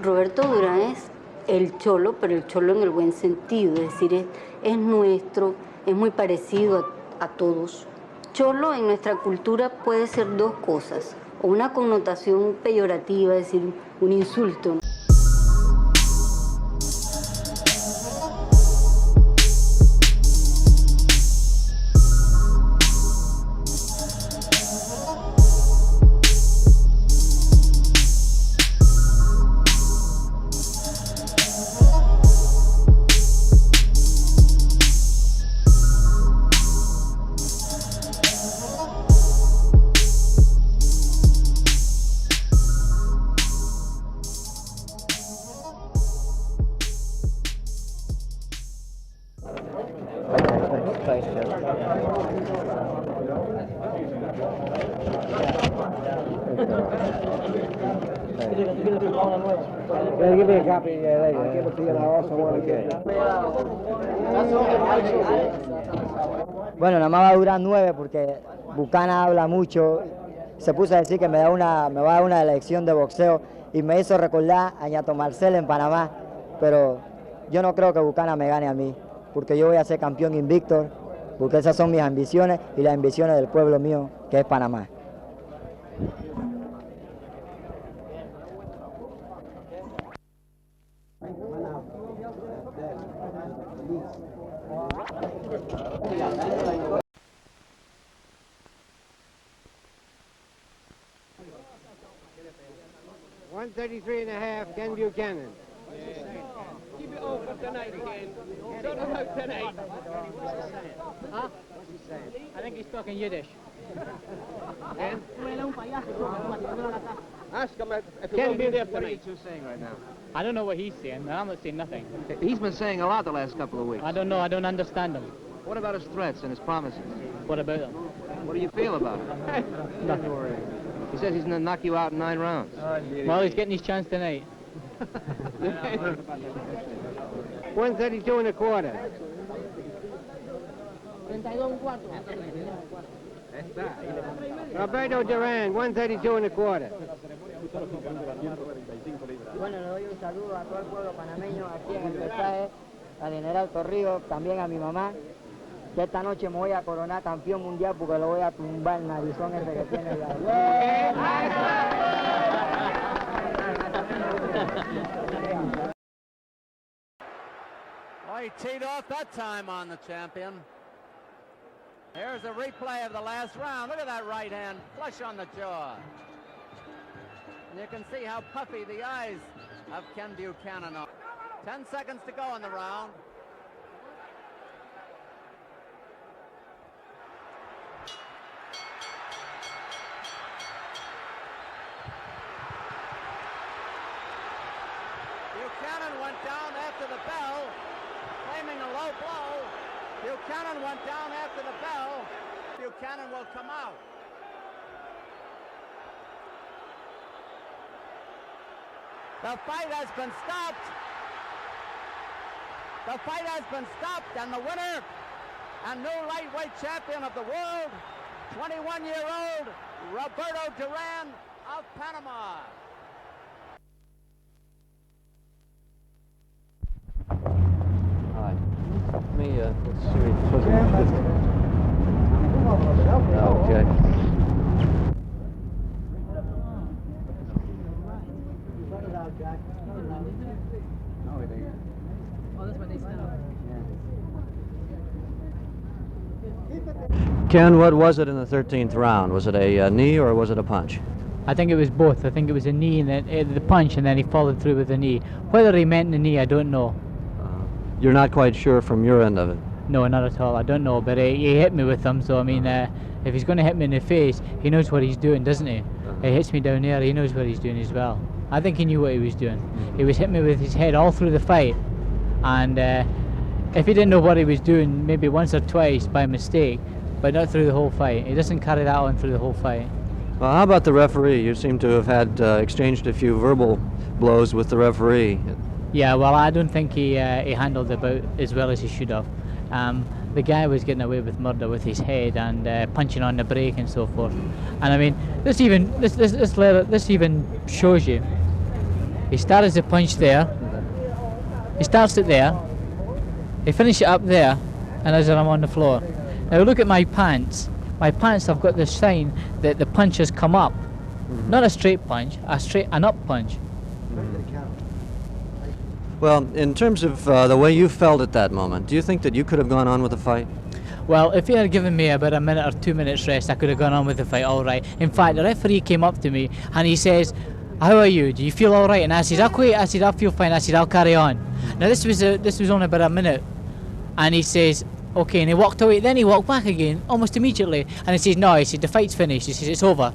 Roberto Durán es el cholo, pero el cholo en el buen sentido, es decir, es nuestro, es muy parecido a todos. Cholo en nuestra cultura puede ser dos cosas, o una connotación peyorativa, es decir, un insulto. Bueno, nada más va a durar 9 porque Bucana habla mucho. Se puso a decir que me va a dar una elección de boxeo y me hizo recordar a Ñato Marcel en Panamá. Pero yo no creo que Bucana me gane a mí, porque yo voy a ser campeón invicto, porque esas son mis ambiciones y las ambiciones del pueblo mío, que es Panamá. $133.5, Ken Buchanan. Keep it open tonight again. Don't know about tonight. Huh? What's he saying? I think he's talking Yiddish. Ken? Ask him if Ken, be there what are you tonight. two saying right now? I don't know what he's saying, and I'm not saying nothing. He's been saying a lot the last couple of weeks. I don't know, I don't understand him. What about his threats and his promises? What about them? What do you feel about it? Nothing. He says he's going to knock you out in 9 rounds. Well, he's getting his chance tonight. 132.25. Roberto Duran, 132.25. Bueno, le doy un saludo a todo el pueblo panameño aquí en el pesaje, al general Torrijos, también a mi mamá, que esta noche me voy a coronar campeón mundial porque lo voy a tumbar el narizón ese que tiene allá. Oh, he teed off that time on the champion. Here's a replay of the last round. Look at that right hand, flush on the jaw. And you can see how puffy the eyes of Ken Buchanan are. 10 seconds to go in the round. Buchanan went down after the bell, claiming a low blow. Buchanan went down after the bell. Buchanan will come out. The fight has been stopped. The fight has been stopped, and the winner and new lightweight champion of the world, 21-year-old Roberto Duran of Panama. Hi. Let me, let's see. Okay. Ken, what was it in the 13th round? Was it a knee or was it a punch? I think it was both. I think it was a knee and then the punch, and then he followed through with the knee. Whether he meant the knee, I don't know. You're not quite sure from your end of it? No, not at all. I don't know, but he hit me with them, so I mean, if he's going to hit me in the face, he knows what he's doing, doesn't he? He hits me down there, he knows what he's doing as well. I think he knew what he was doing. He was hitting me with his head all through the fight, and if he didn't know what he was doing, maybe once or twice by mistake, but not through the whole fight. He doesn't carry that on through the whole fight. Well, how about the referee? You seem to have had exchanged a few verbal blows with the referee. Yeah, well, I don't think he handled it about as well as he should have. The guy was getting away with murder with his head and punching on the brake and so forth. And I mean, this even shows you He started the punch there. He starts it there. He finishes it up there, and as I'm on the floor. Now look at my pants. My pants have got the sign that the punch has come up. Not a straight punch, an up punch. Well, in terms of the way you felt at that moment, do you think that you could have gone on with the fight? Well, if he had given me about a minute or 2 minutes rest, I could have gone on with the fight all right. In fact, the referee came up to me and he says, "How are you? Do you feel all right?" And I said, "Okay." I said, "I feel fine." I said, "I'll carry on." Now this was only about a minute, and he says, "Okay," and he walked away. Then he walked back again, almost immediately, and he says, "No," he said, "the fight's finished." He says, "It's over."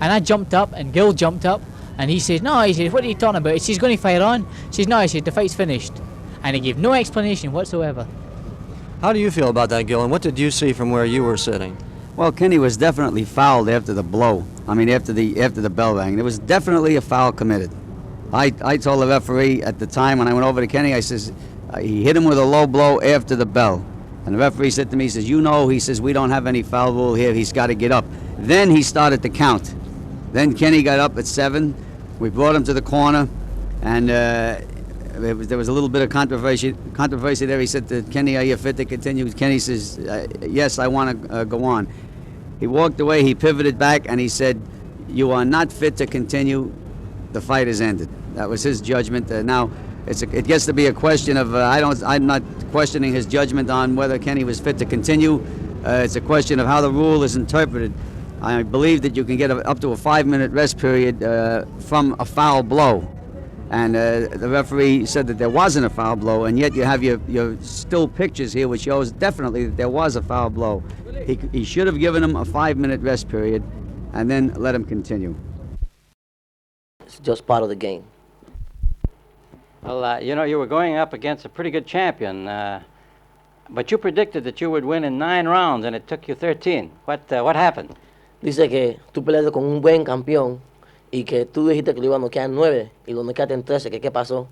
And I jumped up, and Gil jumped up, and he says, "No," he says, "What are you talking about?" He says, "Going to fire on?" He says, "No," he said, "the fight's finished." And he gave no explanation whatsoever. How do you feel about that, Gil, and what did you see from where you were sitting? Well, Kenny was definitely fouled after the blow. I mean, after the bell rang. There was definitely a foul committed. I told the referee at the time when I went over to Kenny, I says, he hit him with a low blow after the bell. And the referee said to me, he says, "You know," he says, "we don't have any foul rule here. He's got to get up." Then he started to count. Then Kenny got up at 7. We brought him to the corner, and there was a little bit of controversy there. He said to Kenny, "Are you fit to continue?" Kenny says, "Yes, I want to go on." He walked away, he pivoted back, and he said, "You are not fit to continue. The fight is ended." That was his judgment. Now, it gets to be a question of, I'm not questioning his judgment on whether Kenny was fit to continue. It's a question of how the rule is interpreted. I believe that you can get up to a 5-minute rest period from a foul blow. And the referee said that there wasn't a foul blow, and yet you have your still pictures here which shows definitely that there was a foul blow. He should have given him a 5-minute rest period and then let him continue. It's just part of the game. Well, you know, you were going up against a pretty good champion, but you predicted that you would win in 9 rounds, and it took you 13. What happened? Dice que tú peleaste con un buen campeón y que tú dijiste que lo iba a noquear en 9 y lo noqueaste en 13. ¿Qué pasó?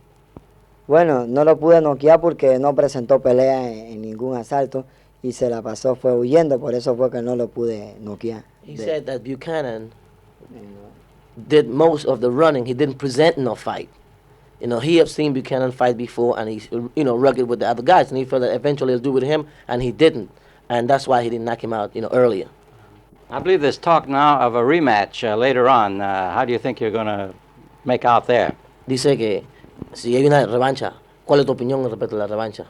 Bueno, no lo pude noquear porque no presentó pelea en ningún asalto y se la pasó, fue huyendo, por eso fue que no lo pude noquear. He said that Buchanan did most of the running. He didn't present no fight. You know, he have seen Buchanan fight before, and he's, you know, rugged with the other guys, and he felt that eventually he'll do with him, and he didn't. And that's why he didn't knock him out, you know, earlier. I believe there's talk now of a rematch later on. How do you think you're going to make out there? Dice que si hay una revancha, ¿cuál es tu opinión respecto a la revancha?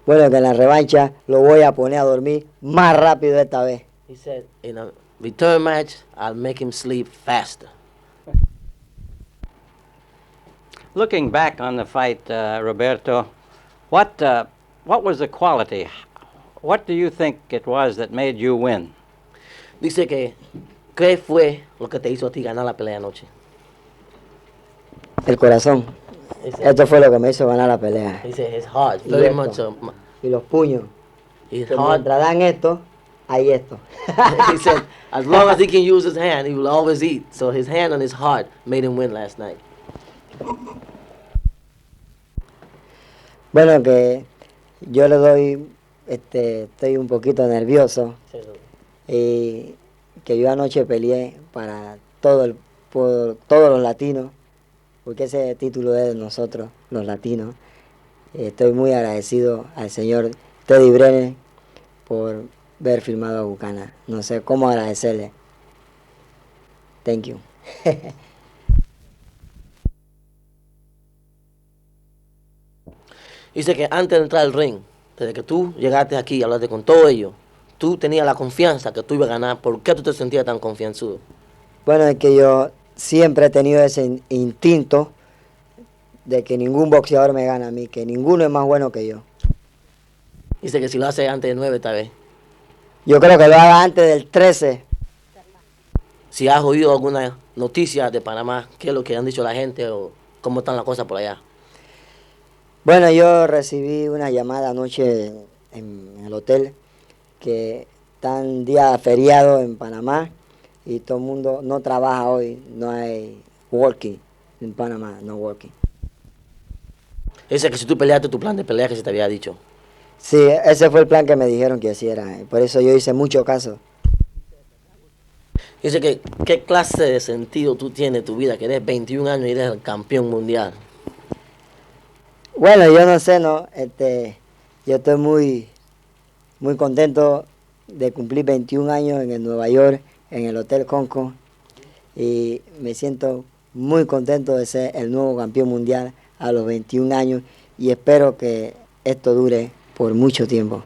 Bueno, que en la revancha lo voy a poner a dormir más rápido esta vez. He said, in a return match, I'll make him sleep faster. Looking back on the fight, Roberto, what was the quality? What do you think it was that made you win? Dice que, ¿qué fue lo que te hizo a ti ganar la pelea anoche? El corazón. Esto fue lo que me hizo ganar la pelea. He said his heart, very much. Y los puños. His Que heart. mientras dan esto, hay esto. He said, as long as he can use his hand, he will always eat. So his hand and his heart made him win last night. Bueno, que yo le doy, estoy un poquito nervioso y que yo anoche peleé para por todos los latinos, porque ese título es de nosotros, los latinos. Estoy muy agradecido al señor Teddy Brenner por haber firmado a Buchanan. No sé cómo agradecerle. Thank you. Dice que antes de entrar al ring, desde que tú llegaste aquí y hablaste con todos ellos, tú tenías la confianza que tú ibas a ganar. ¿Por qué tú te sentías tan confianzudo? Bueno, es que yo siempre he tenido ese instinto de que ningún boxeador me gana a mí, que ninguno es más bueno que yo. Dice que si lo hace antes de 9, tal vez. Yo creo que lo haga antes del 13. Si has oído alguna noticia de Panamá, ¿qué es lo que han dicho la gente o cómo están las cosas por allá? Bueno, yo recibí una llamada anoche en el hotel que están día feriado en Panamá y todo el mundo no trabaja hoy, no hay working en Panamá, no working. Dice que si tú peleaste tu plan de pelea que se te había dicho. Sí, ese fue el plan que me dijeron que hiciera, por eso yo hice mucho caso. Dice que, ¿qué clase de sentido tú tienes en tu vida? Que eres 21 años y eres el campeón mundial. Bueno, yo no sé, ¿no? Yo estoy muy contento de cumplir 21 años en el Nueva York, en el Hotel Concord, y me siento muy contento de ser el nuevo campeón mundial a los 21 años y espero que esto dure por mucho tiempo.